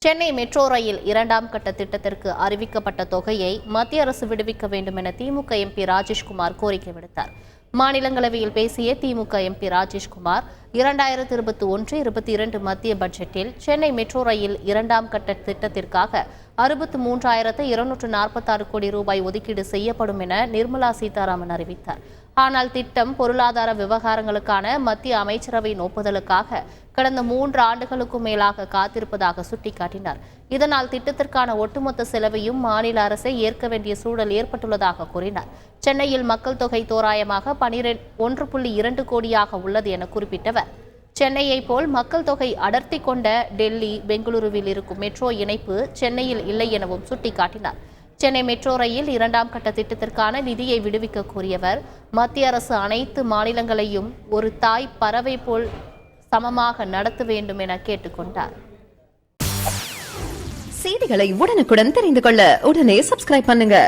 Chennai metro rail இரண்டாம் கட்ட திட்டத்திற்கு அறிவிக்கப்பட்ட தொகையை மத்திய அரசு விடுவிக்க வேண்டும் என திமுக எம்பி ராஜேஷ்குமார் கோரிக்கை விடுத்தார். மாநிலங்களவையில் பேசிய திமுக எம்பி ராஜேஷ்குமார், 2021-22 மத்திய பட்ஜெட்டில் சென்னை மெட்ரோ ரயில் இரண்டாம் கட்ட திட்டத்திற்காக 63,246 கோடி ரூபாய் ஒதுக்கீடு செய்யப்படும் என நிர்மலா சீதாராமன் அறிவித்தார். ஆனால் திட்டம் பொருளாதார விவகாரங்களுக்கான மத்திய அமைச்சரவையின் ஒப்புதலுக்காக கடந்த 3 ஆண்டுகளுக்கும் மேலாக காத்திருப்பதாக சுட்டிக்காட்டினார். இதனால் திட்டத்திற்கான ஒட்டுமொத்த செலவையும் மாநில அரசை ஏற்க வேண்டிய சூழல் ஏற்பட்டுள்ளதாக கூறினார். சென்னையில் மக்கள் தொகை தோராயமாக 1.2 கோடியாக உள்ளது என குறிப்பிட்டவர், சென்னையை போல் மக்கள் தொகை அடர்த்தி கொண்ட டெல்லி, பெங்களூருவில் இருக்கும் மெட்ரோ இணைப்பு சென்னையில் இல்லை எனவும் சுட்டிக்காட்டினார். சென்னை மெட்ரோ ரயில் இரண்டாம் கட்ட திட்டத்திற்கான நிதியை விடுவிக்க கோரியவர், மத்திய அரசு அனைத்து மாநிலங்களையும் ஒரு தாய் பறவை போல் சமமாக நடத்த வேண்டும் என கேட்டுக்கொண்டார். செய்திகளை உடனுக்குடன் தெரிந்து கொள்ள உடனே சப்ஸ்கிரைப் பண்ணுங்க.